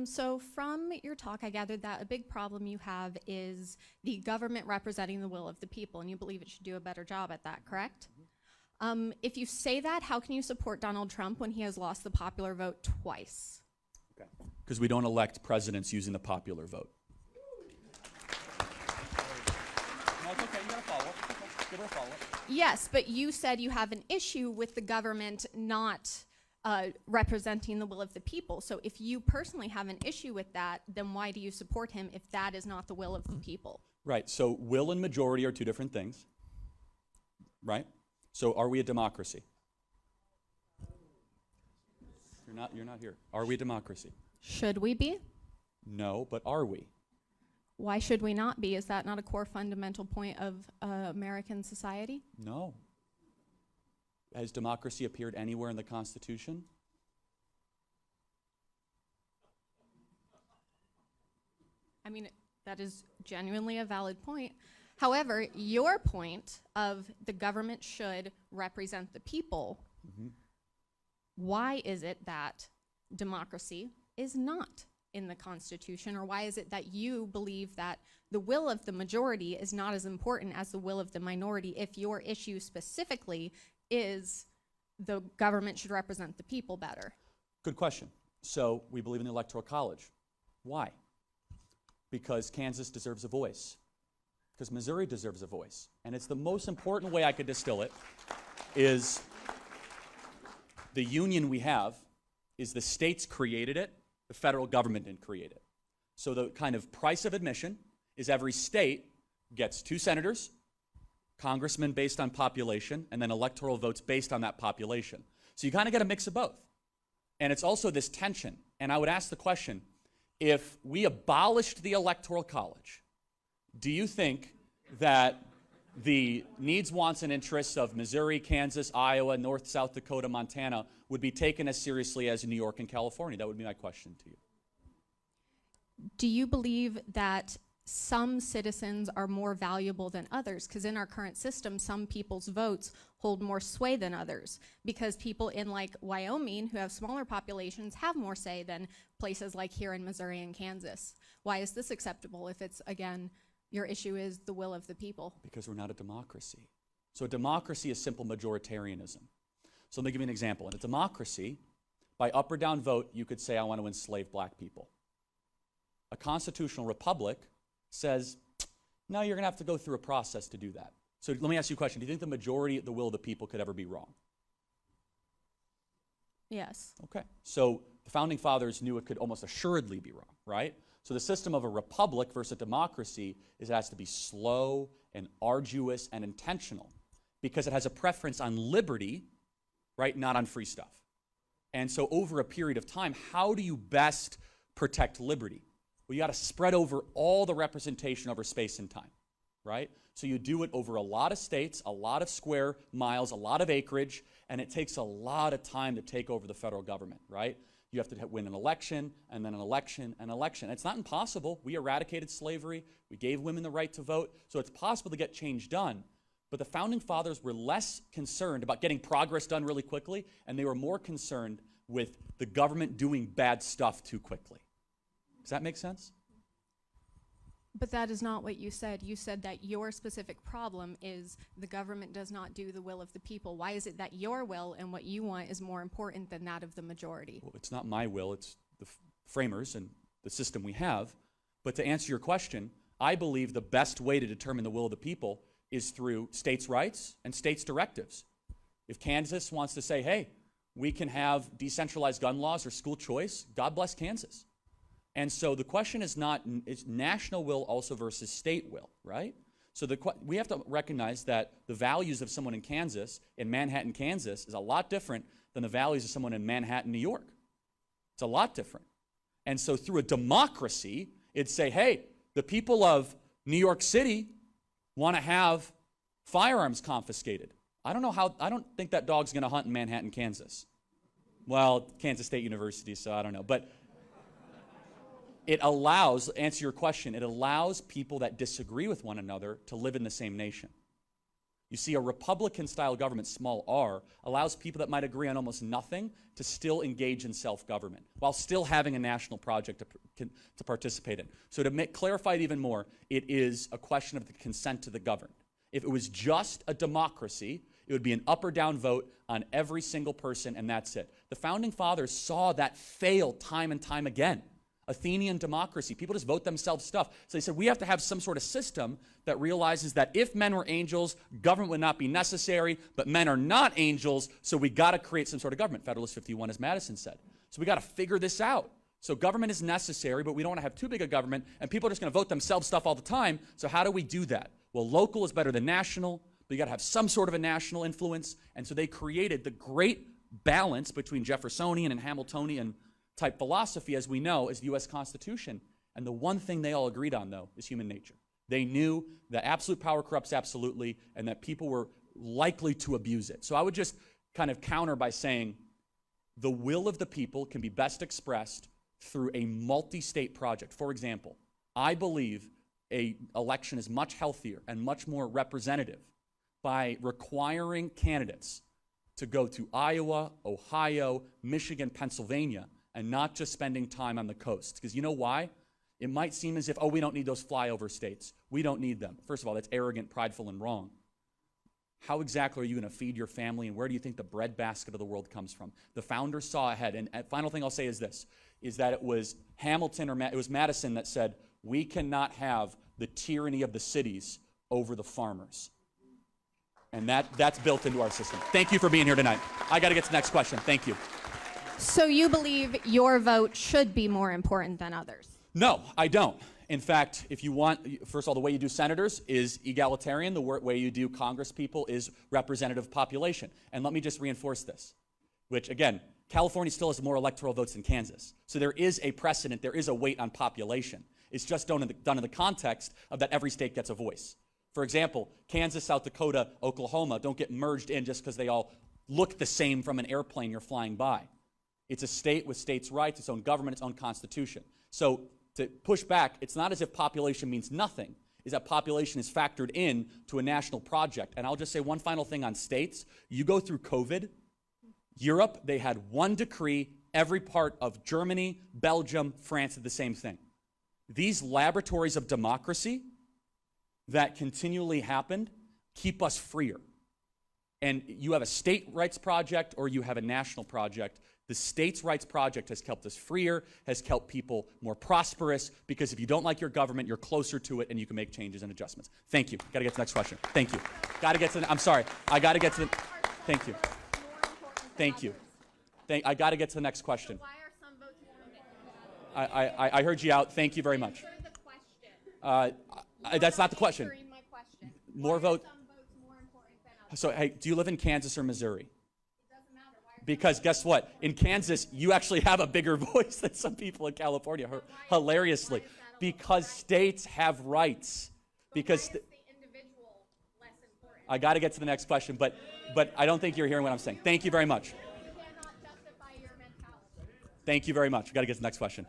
So from your talk, I gathered that a big problem you have is the government representing the will of the people, and you believe it should do a better job at that, correct? If you say that, how can you support Donald Trump when he has lost the popular vote twice? Okay. Because we don't elect presidents using the popular vote. No, it's okay. You gotta follow up. Give her a follow-up. Yes, but you said you have an issue with the government not representing the will of the people. So if you personally have an issue with that, then why do you support him if that is not the will of the people? Right. So will and majority are two different things. Right? So are we a democracy? You're not here. Are we a democracy? Should we be? No, but are we? Why should we not be? Is that not a core fundamental point of American society? No. Has democracy appeared anywhere in the Constitution? I mean, that is genuinely a valid point. However, your point of the government should represent the people, why is it that democracy is not in the Constitution, or why is it that you believe that the will of the majority is not as important as the will of the minority if your issue specifically is the government should represent the people better? Good question. So we believe in the Electoral College. Why? Because Kansas deserves a voice. Because Missouri deserves a voice. And it's the most important way I could distill it is the union we have is the states created it, the federal government didn't create it. So the kind of price of admission is every state gets 2 senators, congressmen based on population, and then electoral votes based on that population. So you kind of get a mix of both. And it's also this tension. And I would ask the question, if we abolished the Electoral College, do you think that the needs, wants, and interests of Missouri, Kansas, Iowa, North, South Dakota, Montana would be taken as seriously as New York and California? That would be my question to you. Do you believe that some citizens are more valuable than others? Because in our current system, some people's votes hold more sway than others, because people in like Wyoming who have smaller populations have more say than places like here in Missouri and Kansas. Why is this acceptable if it's, again, your issue is the will of the people? Because we're not a democracy. So a democracy is simple majoritarianism. So let me give you an example. In a democracy, by up or down vote, you could say, I want to enslave black people. A constitutional republic says, no, you're going to have to go through a process to do that. So let me ask you a question. Do you think the majority of the will of the people could ever be wrong? Yes. Okay. So the Founding Fathers knew it could almost assuredly be wrong, right? So the system of a republic versus a democracy is it has to be slow and arduous and intentional because it has a preference on liberty, right, not on free stuff. And so over a period of time, how do you best protect liberty? Well, you got to spread over all the representation over space and time, right? So you do it over a lot of states, a lot of square miles, a lot of acreage, and it takes a lot of time to take over the federal government, right? You have to win an election, and then an election, and an election. It's not impossible. We eradicated slavery. We gave women the right to vote. So it's possible to get change done. But the Founding Fathers were less concerned about getting progress done really quickly, and they were more concerned with the government doing bad stuff too quickly. Does that make sense? But that is not what you said. You said that your specific problem is the government does not do the will of the people. Why is it that your will and what you want is more important than that of the majority? Well, it's not my will. It's the framers and the system we have. But to answer your question, I believe the best way to determine the will of the people is through states' rights and states' directives. If Kansas wants to say, hey, we can have decentralized gun laws or school choice, God bless Kansas. And so the question is not, is national will also versus state will, right? So we have to recognize that the values of someone in Kansas, in Manhattan, Kansas, is a lot different than the values of someone in Manhattan, New York. It's a lot different. And so through a democracy, it'd say, hey, the people of New York City want to have firearms confiscated. I don't think that dog's going to hunt in Manhattan, Kansas. Well, Kansas State University, so I don't know. But it allows, answer your question, it allows people that disagree with one another to live in the same nation. You see, a Republican-style government, small r, allows people that might agree on almost nothing to still engage in self-government while still having a national project to participate in. So to clarify it even more, it is a question of the consent to the governed. If it was just a democracy, it would be an up or down vote on every single person, and that's it. The Founding Fathers saw that fail time and time again. Athenian democracy, people just vote themselves stuff. So they said, we have to have some sort of system that realizes that if men were angels, government would not be necessary, but men are not angels, so we got to create some sort of government. Federalist 51, as Madison said. So we got to figure this out. So government is necessary, but we don't want to have too big a government, and people are just going to vote themselves stuff all the time. So how do we do that? Well, local is better than national, but you got to have some sort of a national influence. And so they created the great balance between Jeffersonian and Hamiltonian type philosophy, as we know, is the U.S. Constitution. And the one thing they all agreed on, though, is human nature. They knew that absolute power corrupts absolutely, and that people were likely to abuse it. So I would just kind of counter by saying the will of the people can be best expressed through a multi-state project. For example, I believe an election is much healthier and much more representative by requiring candidates to go to Iowa, Ohio, Michigan, Pennsylvania, and not just spending time on the coast. Because you know why? It might seem as if, oh, we don't need those flyover states. We don't need them. First of all, that's arrogant, prideful, and wrong. How exactly are you going to feed your family, and where do you think the breadbasket of the world comes from? The founders saw ahead, and final thing I'll say is this, is that it was Hamilton or it was Madison that said, we cannot have the tyranny of the cities over the farmers. And that's built into our system. Thank you for being here tonight. I got to get to the next question. Thank you. So you believe your vote should be more important than others? No, I don't. In fact, if you want, first of all, the way you do senators is egalitarian. The way you do Congress people is representative population. And let me just reinforce this, which, again, California still has more electoral votes than Kansas. So there is a precedent, there is a weight on population. It's just done in the context of that every state gets a voice. For example, Kansas, South Dakota, Oklahoma don't get merged in just because they all look the same from an airplane you're flying by. It's a state with states' rights, its own government, its own constitution. So to push back, it's not as if population means nothing. Is that population is factored in to a national project. And I'll just say one final thing on states. You go through COVID, Europe, they had one decree, every part of Germany, Belgium, France did the same thing. These laboratories of democracy that continually happened keep us freer. And you have a state rights project or you have a national project. The states' rights project has kept us freer, has kept people more prosperous, because if you don't like your government, you're closer to it and you can make changes and adjustments. Thank you. Got to get to the next question. Thank you. Got to get to the, I'm sorry. I got to get to the, thank you. Thank you. I got to get to the next question. Why are some votes more important? I heard you out. Thank you very much. That's not the question. More vote. So, hey, do you live in Kansas or Missouri? Because guess what? In Kansas, you actually have a bigger voice than some people in California, hilariously. Because states have rights. Because why is the individual less important? I got to get to the next question, but I don't think you're hearing what I'm saying. Thank you very much. You cannot justify your mentality. Thank you very much. We got to get to the next question.